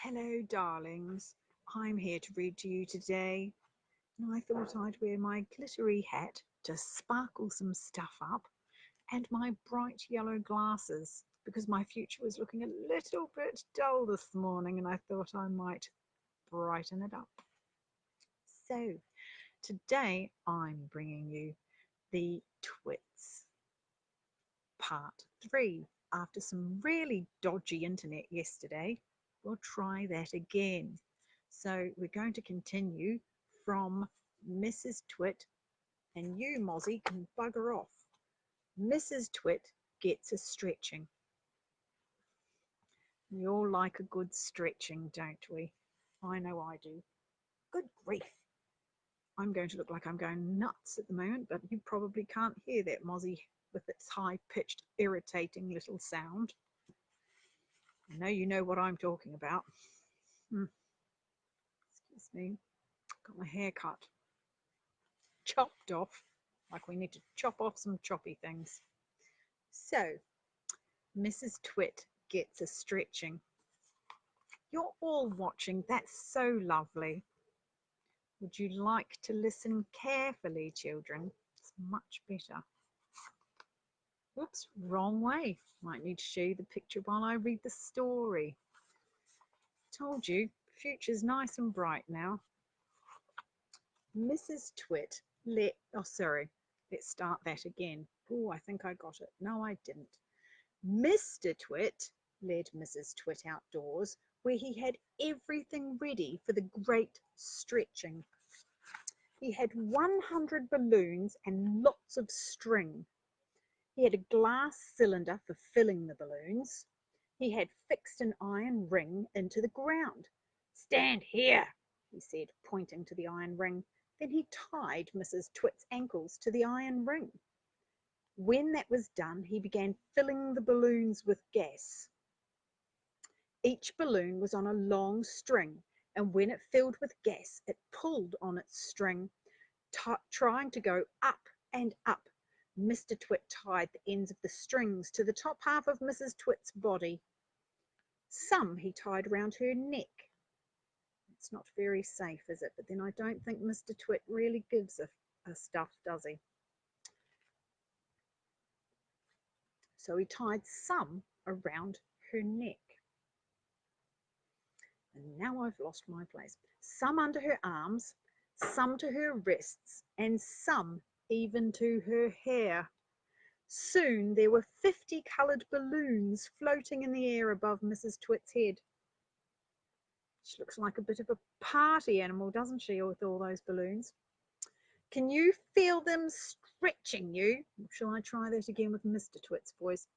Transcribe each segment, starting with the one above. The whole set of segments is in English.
Hello, darlings. I'm here to read to you today, and I thought I'd wear my glittery hat to sparkle some stuff up and my bright yellow glasses because my future was looking a little bit dull this morning and I thought I might brighten it up. So, today I'm bringing you the TWITS part 3. After some really dodgy internet yesterday, we'll try that again. So we're going to continue from Mrs. Twit, and you, Mozzie, can bugger off. Mrs. Twit gets a stretching. We all like a good stretching, don't we? I know I do. Good grief. I'm going to look like I'm going nuts at the moment, but you probably can't hear that, Mozzie, with its high-pitched, irritating little sound. I know you know what I'm talking about. Excuse me. Got my hair cut. Chopped off, like we need to chop off some choppy things. So, Mrs. Twit gets a stretching. You're all watching. That's so lovely. Would you like to listen carefully, children? It's much better. Whoops, wrong way. Might need to show you the picture while I read the story. Told you, future's nice and bright now. Mrs. Twit let's start that again. Oh, I think I got it. No, I didn't. Mr. Twit led Mrs. Twit outdoors, where he had everything ready for the great stretching. He had 100 balloons and lots of string. He had a glass cylinder for filling the balloons. He had fixed an iron ring into the ground. "Stand here," he said, pointing to the iron ring. Then he tied Mrs. Twit's ankles to the iron ring. When that was done, he began filling the balloons with gas. Each balloon was on a long string, and when it filled with gas, it pulled on its string, trying to go up and up. Mr. Twit tied the ends of the strings to the top half of Mrs. Twit's body. Some he tied around her neck. It's not very safe, is it? But then I don't think Mr. Twit really gives a stuff, does he? So he tied some around her neck. And now I've lost my place. Some under her arms, some to her wrists, and some even to her hair. Soon there were 50 coloured balloons floating in the air above Mrs. Twit's head. She looks like a bit of a party animal, doesn't she, with all those balloons? Can you feel them stretching you? Shall I try that again with Mr. Twit's voice?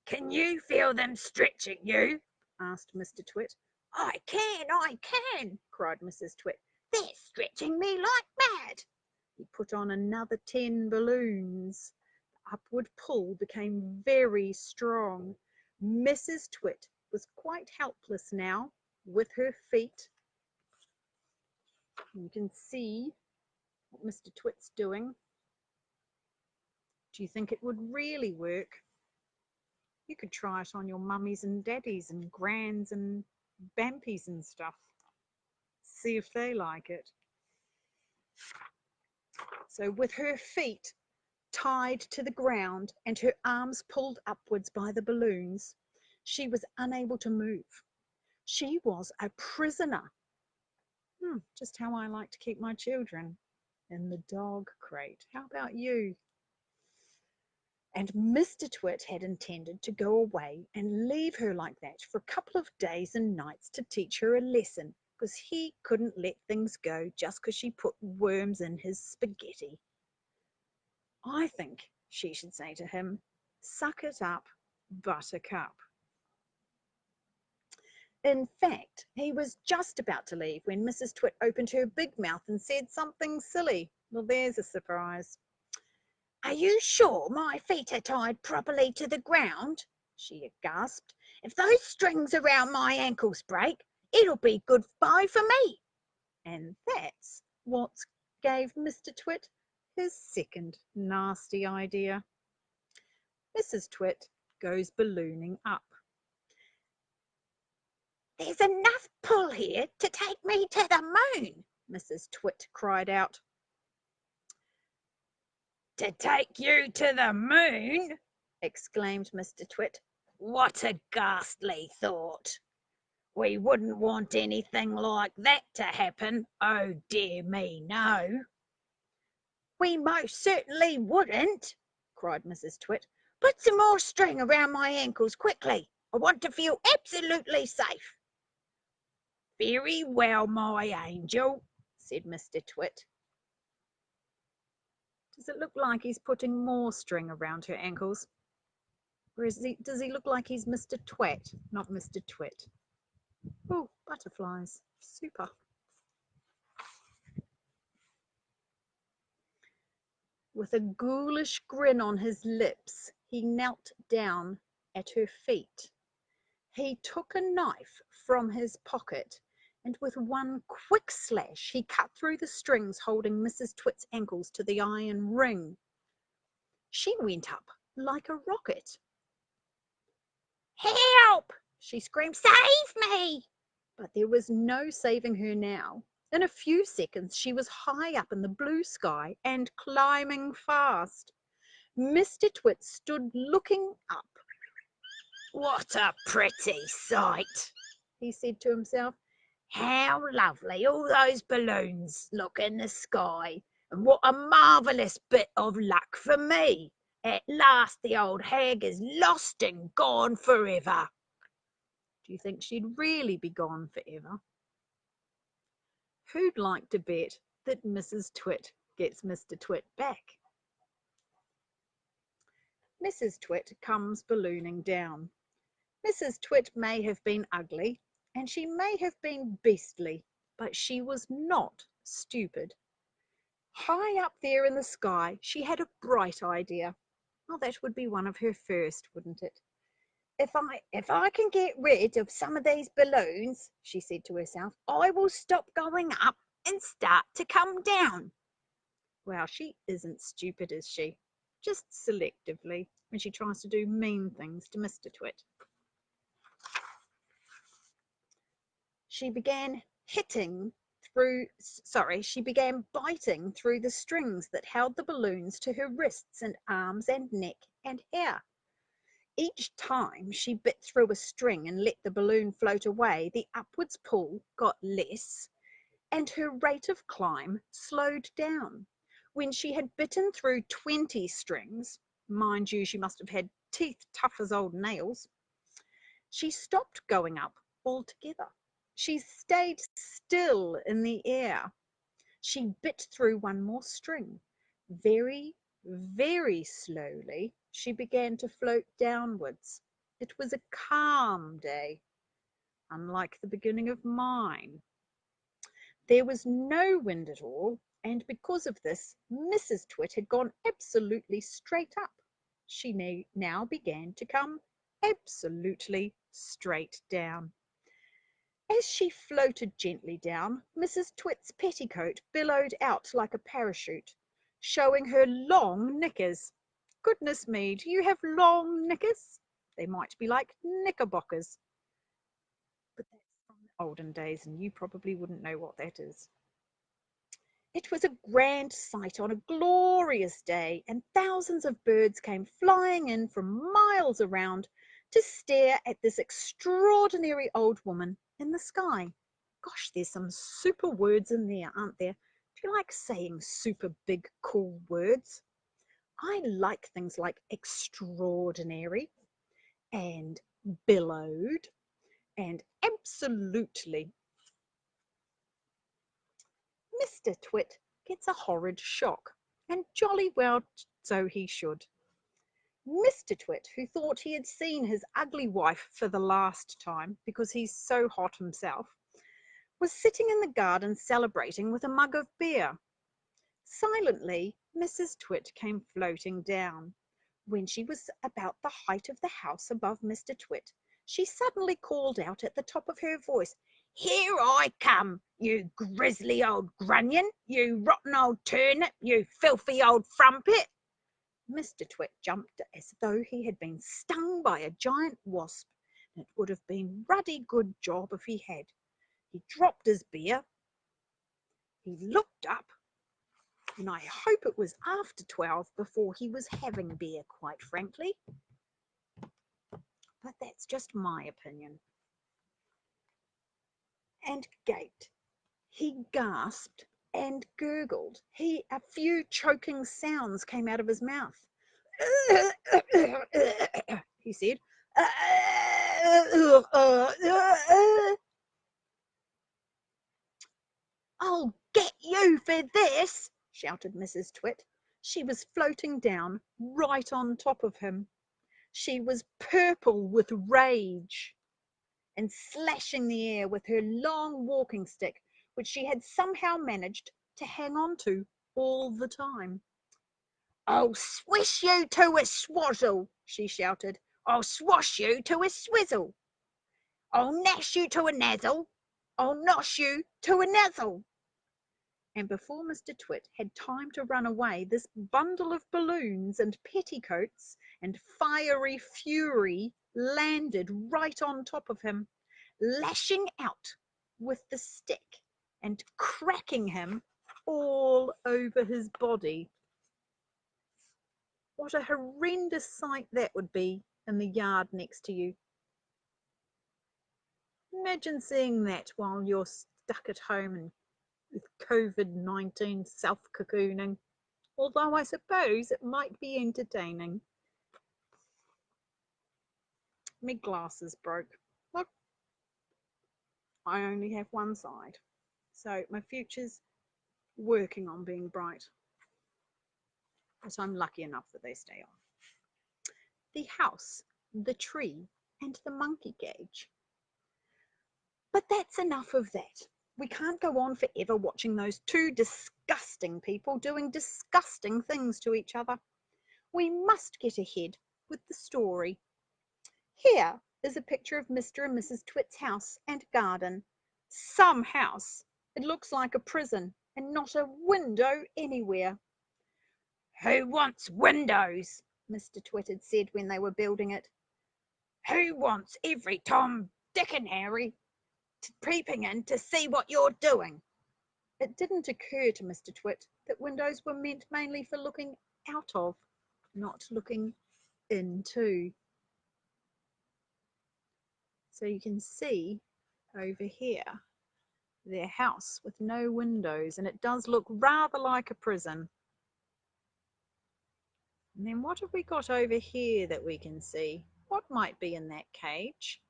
"Can you feel them stretching you?" asked Mr. Twit. I can, cried Mrs. Twit. "They're stretching me like mad." He put on another 10 balloons. The upward pull became very strong. Mrs. Twit was quite helpless now with her feet. You can see what Mr. Twit's doing. Do you think it would really work? You could try it on your mummies and daddies and grands and bampies and stuff. See if they like it. So with her feet tied to the ground and her arms pulled upwards by the balloons, she was unable to move. She was a prisoner. Just how I like to keep my children, in the dog crate. How about you? And Mr. Twit had intended to go away and leave her like that for a couple of days and nights to teach her a lesson, because he couldn't let things go just because she put worms in his spaghetti. I think she should say to him, "Suck it up, Buttercup." In fact, he was just about to leave when Mrs. Twit opened her big mouth and said something silly. Well, there's a surprise. "Are you sure my feet are tied properly to the ground?" she gasped. "If those strings around my ankles break, it'll be goodbye for me." And that's what gave Mr. Twit his second nasty idea. Mrs. Twit goes ballooning up. "There's enough pull here to take me to the moon," Mrs. Twit cried out. "To take you to the moon?" exclaimed Mr. Twit. "What a ghastly thought! We wouldn't want anything like that to happen. Oh dear me, no." "We most certainly wouldn't," cried Mrs. Twit. "Put some more string around my ankles quickly. I want to feel absolutely safe." "Very well, my angel," said Mr. Twit. Does it look like he's putting more string around her ankles? Or does he look like he's Mr. Twat, not Mr. Twit? Oh, butterflies. Super. With a ghoulish grin on his lips, he knelt down at her feet. He took a knife from his pocket, and with one quick slash he cut through the strings holding Mrs. Twit's ankles to the iron ring. She went up like a rocket. "Help!" she screamed. "Save me!" But there was no saving her now. In a few seconds she was high up in the blue sky and climbing fast. Mr. Twit stood looking up. "What a pretty sight," he said to himself. "How lovely all those balloons look in the sky, and what a marvellous bit of luck for me. At last the old hag is lost and gone forever." Do you think she'd really be gone forever? Who'd like to bet that Mrs. Twit gets Mr. Twit back? Mrs. Twit comes ballooning down. Mrs. Twit may have been ugly, and she may have been beastly, but she was not stupid. High up there in the sky, she had a bright idea. Oh, that would be one of her first, wouldn't it? If I can get rid of some of these balloons," she said to herself, "I will stop going up and start to come down." Well, she isn't stupid, is she? Just selectively, when she tries to do mean things to Mr. Twit. She began biting through the strings that held the balloons to her wrists and arms and neck and hair. Each time she bit through a string and let the balloon float away, the upwards pull got less and her rate of climb slowed down. When she had bitten through 20 strings, mind you, she must have had teeth tough as old nails, she stopped going up altogether. She stayed still in the air. She bit through one more string. Very, very slowly, she began to float downwards. It was a calm day, unlike the beginning of mine. There was no wind at all, and because of this, Mrs. Twit had gone absolutely straight up. She now began to come absolutely straight down. As she floated gently down, Mrs. Twit's petticoat billowed out like a parachute, showing her long knickers. Goodness me, do you have long knickers? They might be like knickerbockers. But that's from the olden days, and you probably wouldn't know what that is. It was a grand sight on a glorious day, and thousands of birds came flying in from miles around to stare at this extraordinary old woman in the sky. Gosh, there's some super words in there, aren't there? Do you like saying super big, cool words? I like things like extraordinary and billowed and absolutely. Mr. Twit gets a horrid shock, and jolly well so he should. Mr. Twit, who thought he had seen his ugly wife for the last time because he's so hot himself, was sitting in the garden celebrating with a mug of beer. Silently, Mrs. Twit came floating down. When she was about the height of the house above Mr. Twit, she suddenly called out at the top of her voice, "Here I come, you grisly old grunion, you rotten old turnip, you filthy old frumpet." Mr. Twit jumped as though he had been stung by a giant wasp, and it would have been ruddy good job if he had. He dropped his beer. He looked up, and I hope it was after 12 before he was having beer, quite frankly. But that's just my opinion. And gaped. He gasped and gurgled. A few choking sounds came out of his mouth. He said, "I'll get you for this," shouted Mrs. Twit. She was floating down right on top of him. She was purple with rage and slashing the air with her long walking stick, which she had somehow managed to hang on to all the time. "I'll swish you to a swazzle," she shouted. "I'll swash you to a swizzle. I'll nash you to a nazzle. I'll nosh you to a nazzle." And before Mr. Twit had time to run away, this bundle of balloons and petticoats and fiery fury landed right on top of him, lashing out with the stick and cracking him all over his body. What a horrendous sight that would be in the yard next to you. Imagine seeing that while you're stuck at home and with COVID-19 self-cocooning. Although I suppose it might be entertaining. My glasses broke. Look, I only have one side. So my future's working on being bright. But I'm lucky enough that they stay on. The house, the tree, and the monkey cage. But that's enough of that. We can't go on forever watching those two disgusting people doing disgusting things to each other. We must get ahead with the story. Here is a picture of Mr. and Mrs. Twit's house and garden. Some house. It looks like a prison, and not a window anywhere. "Who wants windows?" Mr. Twit had said when they were building it. "Who wants every Tom, Dick and Harry peeping in to see what you're doing?" It didn't occur to Mr. Twit that windows were meant mainly for looking out of, not looking into. So you can see over here their house with no windows, and it does look rather like a prison. And then what have we got over here that we can see? What might be in that cage?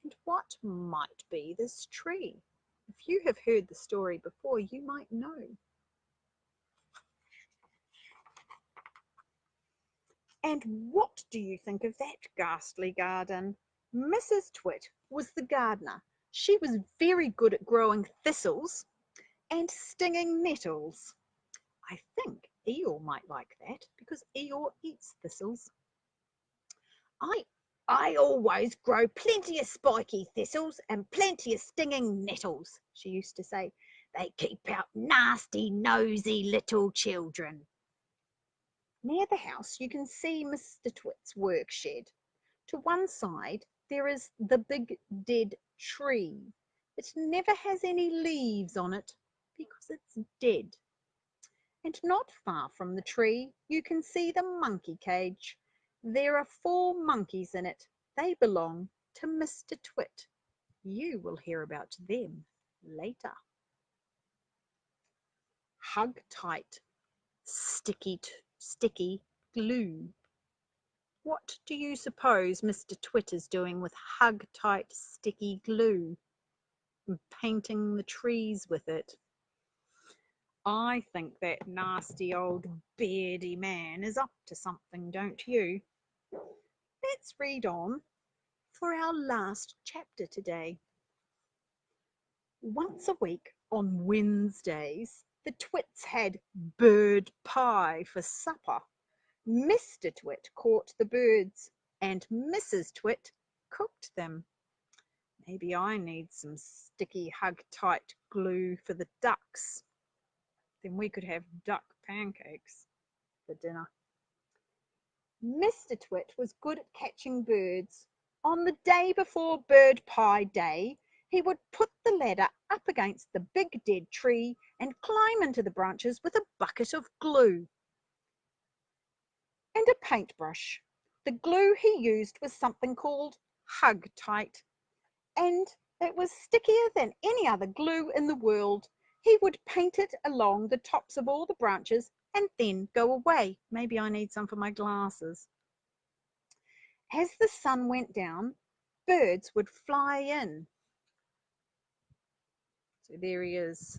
And what might be this tree? If you have heard the story before, you might know. And what do you think of that ghastly garden? Mrs. Twit was the gardener. She was very good at growing thistles and stinging nettles. I think Eeyore might like that because Eeyore eats thistles. I always grow plenty of spiky thistles and plenty of stinging nettles," she used to say. "They keep out nasty, nosy little children." Near the house you can see Mr. Twit's work shed. To one side there is the big dead tree. It never has any leaves on it because it's dead. And not far from the tree you can see the monkey cage. There are 4 monkeys in it. They belong to Mr. Twit. You will hear about them later. Hug tight, sticky glue. What do you suppose Mr. Twit is doing with hug tight, sticky glue? Painting the trees with it. I think that nasty old beardy man is up to something, don't you? Let's read on for our last chapter today. Once a week on Wednesdays, the Twits had bird pie for supper. Mr. Twit caught the birds and Mrs. Twit cooked them. Maybe I need some sticky hug-tight glue for the ducks. Then we could have duck pancakes for dinner. Mr. Twit was good at catching birds. On the day before Bird Pie Day, He would put the ladder up against the big dead tree and climb into the branches with a bucket of glue and a paintbrush. The glue he used was something called Hug Tight, and it was stickier than any other glue in the world. He would paint it along the tops of all the branches and then go away. Maybe I need some for my glasses. As the sun went down, birds would fly in. So there he is,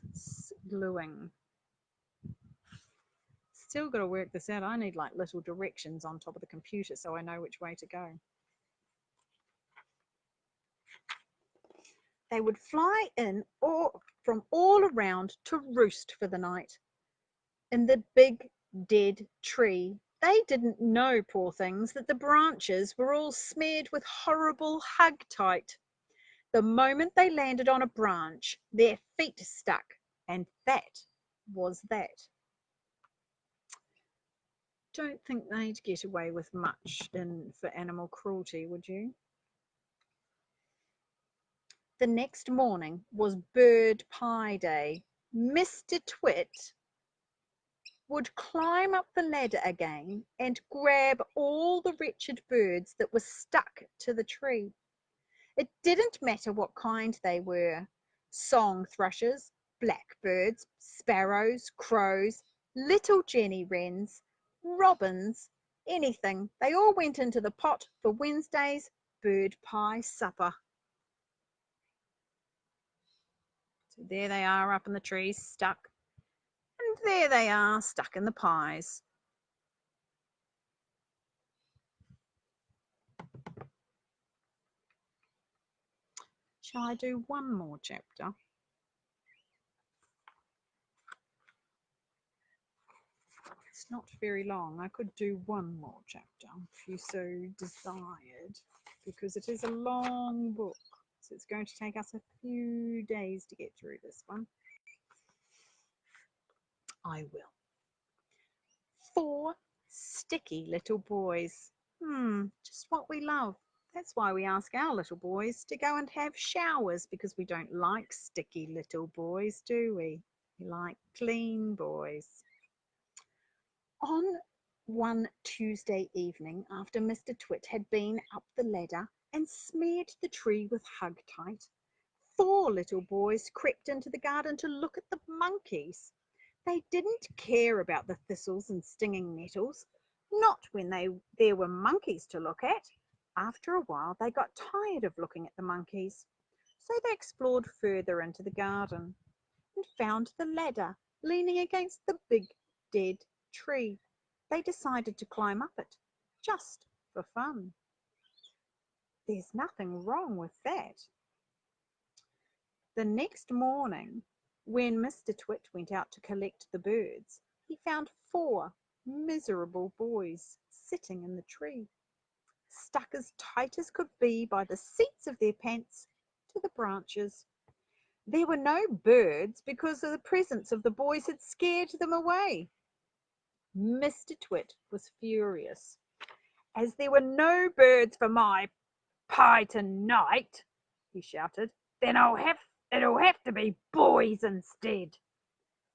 gluing. Still got to work this out. I need like little directions on top of the computer so I know which way to go. They would fly in from all around to roost for the night in the big dead tree. They didn't know, poor things, that the branches were all smeared with horrible Hug Tight. The moment they landed on a branch, their feet stuck, and that was that. Don't think they'd get away with much for animal cruelty, would you? The next morning was bird pie day. Mr. Twit would climb up the ladder again and grab all the wretched birds that were stuck to the tree. It didn't matter what kind they were: song thrushes, blackbirds, sparrows, crows, little jenny wrens, robins, anything. They all went into the pot for Wednesday's bird pie supper. So there they are up in the trees, stuck. And there they are, stuck in the pies. Shall I do one more chapter? It's not very long. I could do one more chapter if you so desired, because it is a long book. So it's going to take us a few days to get through this one. I will. 4 sticky little boys. Just what we love. That's why we ask our little boys to go and have showers, because we don't like sticky little boys, do we? We like clean boys. On one Tuesday evening, after Mr. Twit had been up the ladder and smeared the tree with Hug Tight, 4 little boys crept into the garden to look at the monkeys. They didn't care about the thistles and stinging nettles, not when there were monkeys to look at. After a while, they got tired of looking at the monkeys, so they explored further into the garden and found the ladder leaning against the big dead tree. They decided to climb up it, just for fun. There's nothing wrong with that. The next morning, when Mr. Twit went out to collect the birds, he found 4 miserable boys sitting in the tree, stuck as tight as could be by the seats of their pants to the branches. There were no birds because the presence of the boys had scared them away. Mr. Twit was furious. "As there were no birds for my pie tonight," he shouted, "then it'll have to be boys instead."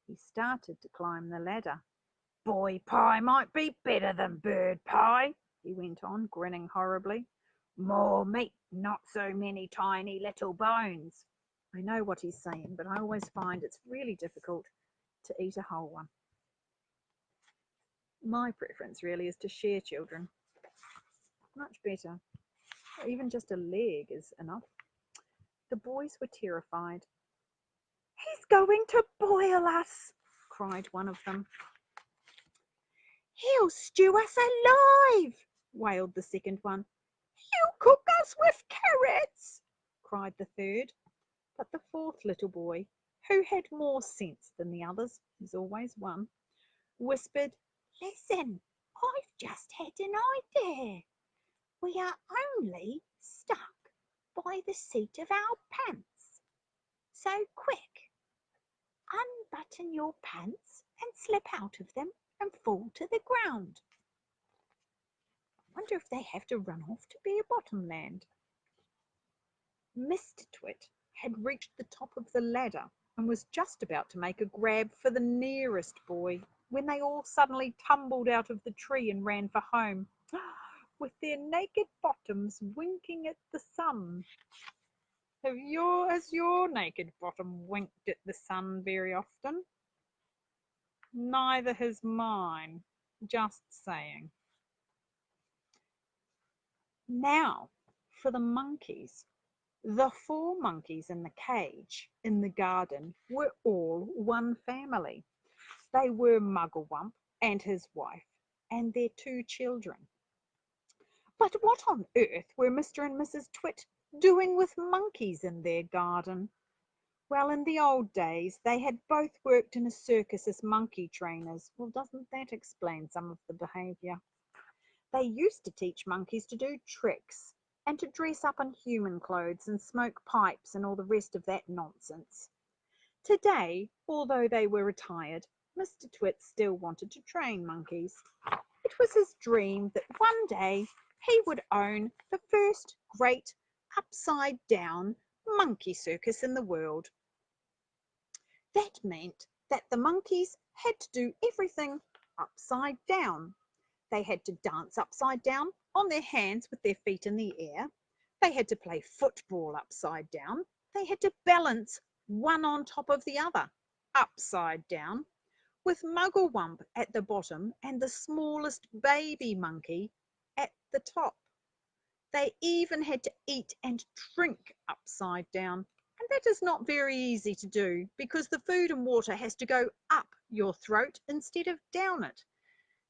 He started to climb the ladder. "Boy pie might be better than bird pie," he went on, grinning horribly. "More meat, not so many tiny little bones." I know what he's saying, but I always find it's really difficult to eat a whole one. My preference really is to share children. Much better. Even just a leg is enough. The boys were terrified. "He's going to boil us," cried one of them. "He'll stew us alive," wailed the second one. "He'll cook us with carrots," cried the third. But the 4th little boy, who had more sense than the others, there's always one, whispered, "Listen, I've just had an idea. We are only stuck by the seat of our pants. So quick, unbutton your pants and slip out of them and fall to the ground." I wonder if they have to run off to bare bottom land. Mr. Twit had reached the top of the ladder and was just about to make a grab for the nearest boy when they all suddenly tumbled out of the tree and ran for home, with their naked bottoms winking at the sun. Has your naked bottom winked at the sun very often? Neither has mine. Just saying. Now for the monkeys. The 4 monkeys in the cage in the garden were all one family. They were Mugglewump and his wife and their 2 children. But what on earth were Mr. and Mrs. Twit doing with monkeys in their garden? Well, in the old days, they had both worked in a circus as monkey trainers. Well, doesn't that explain some of the behaviour? They used to teach monkeys to do tricks and to dress up in human clothes and smoke pipes and all the rest of that nonsense. Today, although they were retired, Mr. Twit still wanted to train monkeys. It was his dream that one day he would own the first great upside-down monkey circus in the world. That meant that the monkeys had to do everything upside down. They had to dance upside down on their hands with their feet in the air. They had to play football upside down. They had to balance one on top of the other upside down, with Mugglewump at the bottom and the smallest baby monkey at the top. They even had to eat and drink upside down, and that is not very easy to do because the food and water has to go up your throat instead of down it.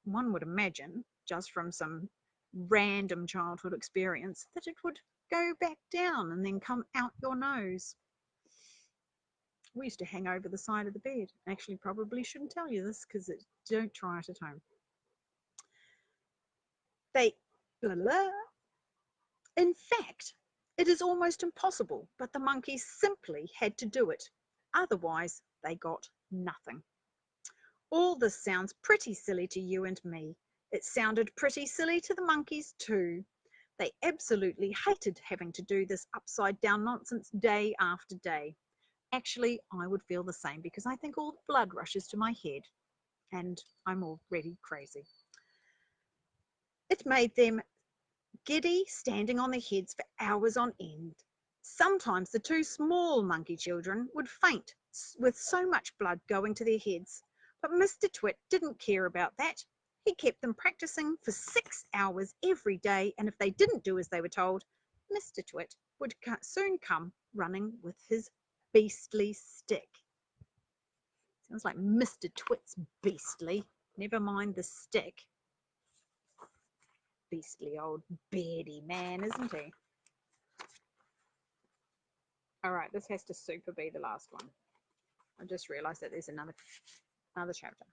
One would imagine, just from some random childhood experience, that it would go back down and then come out your nose. We used to hang over the side of the bed. Actually, probably shouldn't tell you this because don't try it at home. In fact, it is almost impossible, but the monkeys simply had to do it. Otherwise, they got nothing. All this sounds pretty silly to you and me. It sounded pretty silly to the monkeys too. They absolutely hated having to do this upside down nonsense day after day. Actually, I would feel the same because I think all the blood rushes to my head and I'm already crazy. It made them giddy, standing on their heads for hours on end. Sometimes the 2 small monkey children would faint with so much blood going to their heads. But Mr. Twit didn't care about that. He kept them practicing for 6 hours every day, and if they didn't do as they were told, Mr. Twit would soon come running with his beastly stick. Sounds like Mr. Twit's beastly. Never mind the stick. Beastly old beardy man, isn't he? All right, this has to super be the last one. I just realized that there's another chapter.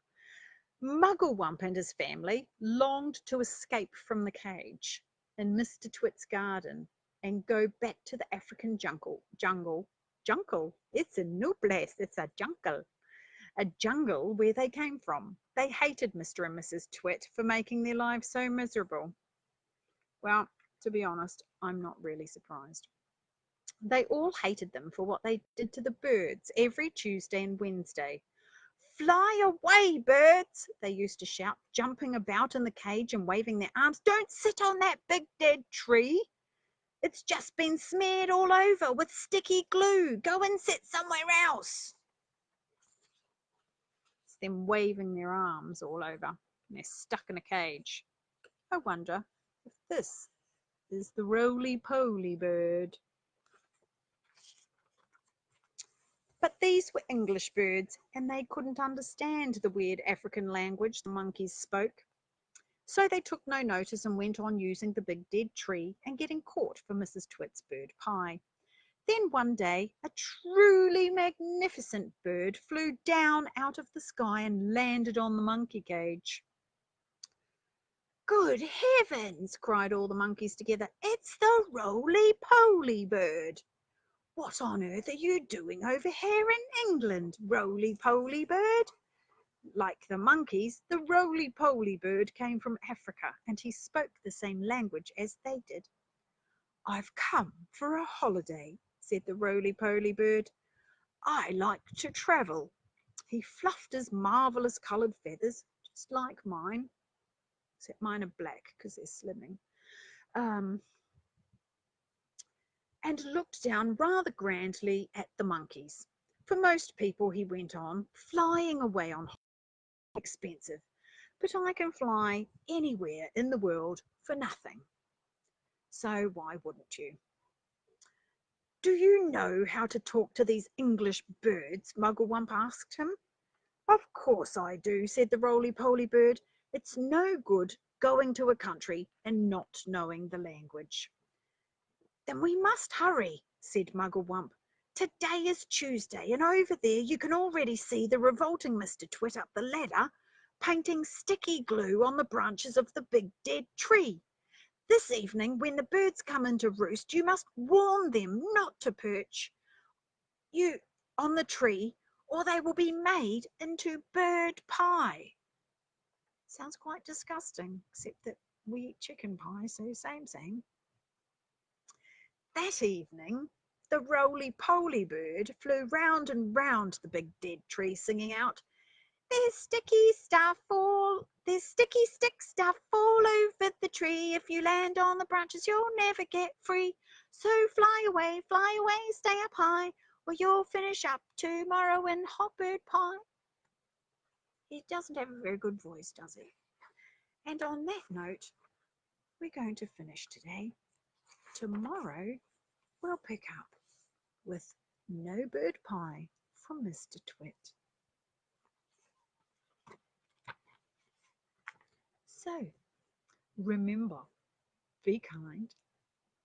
Mugglewump and his family longed to escape from the cage in Mr. Twit's garden and go back to the African jungle. It's a new place. It's a jungle where they came from. They hated Mr. and Mrs. Twit for making their lives so miserable. Well, to be honest, I'm not really surprised. They all hated them for what they did to the birds every Tuesday and Wednesday. "Fly away, birds," they used to shout, jumping about in the cage and waving their arms. "Don't sit on that big dead tree. It's just been smeared all over with sticky glue. Go and sit somewhere else." It's them waving their arms all over, and they're stuck in a cage. I wonder if this is the roly-poly bird. But these were English birds, and they couldn't understand the weird African language the monkeys spoke. So they took no notice and went on using the big dead tree and getting caught for Mrs. Twit's bird pie. Then one day, a truly magnificent bird flew down out of the sky and landed on the monkey cage. "Good heavens!" cried all the monkeys together. "It's the roly-poly bird. What on earth are you doing over here in England, roly-poly bird?" Like the monkeys, the roly-poly bird came from Africa, and he spoke the same language as they did. "I've come for a holiday," said the roly-poly bird. I like to travel. He fluffed his marvellous coloured feathers, just like mine, except mine are black because they're slimming, and looked down rather grandly at the monkeys. For most people, he went on, flying away on expensive, but I can fly anywhere in the world for nothing. So why wouldn't you? Do you know how to talk to these English birds? Mugglewump asked him. Of course I do, said the roly-poly bird. It's no good going to a country and not knowing the language. Then we must hurry, said Mugglewump. Today is Tuesday, and over there you can already see the revolting Mr. Twit up the ladder, painting sticky glue on the branches of the big dead tree. This evening, when the birds come in to roost, you must warn them not to perch you on the tree, or they will be made into bird pie. Sounds quite disgusting, except that we eat chicken pie, so same. That evening, the roly-poly bird flew round and round the big dead tree, singing out, there's sticky stick stuff all over the tree. If you land on the branches, you'll never get free. So fly away, stay up high, or you'll finish up tomorrow in hot bird pie. He doesn't have a very good voice, does he? And on that note, we're going to finish today. Tomorrow, we'll pick up with No Bird Pie from Mr. Twit. So, remember, be kind,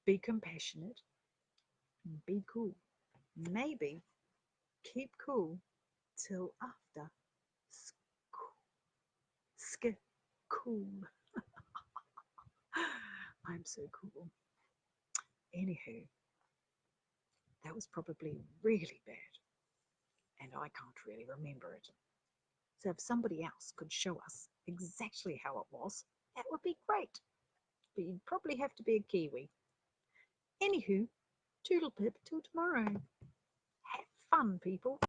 be compassionate, and be cool. Maybe keep cool till after cool. I'm so cool. Anywho, that was probably really bad, and I can't really remember it. So if somebody else could show us exactly how it was, that would be great. But you'd probably have to be a Kiwi. Anywho, toodle pip till tomorrow. Have fun, people.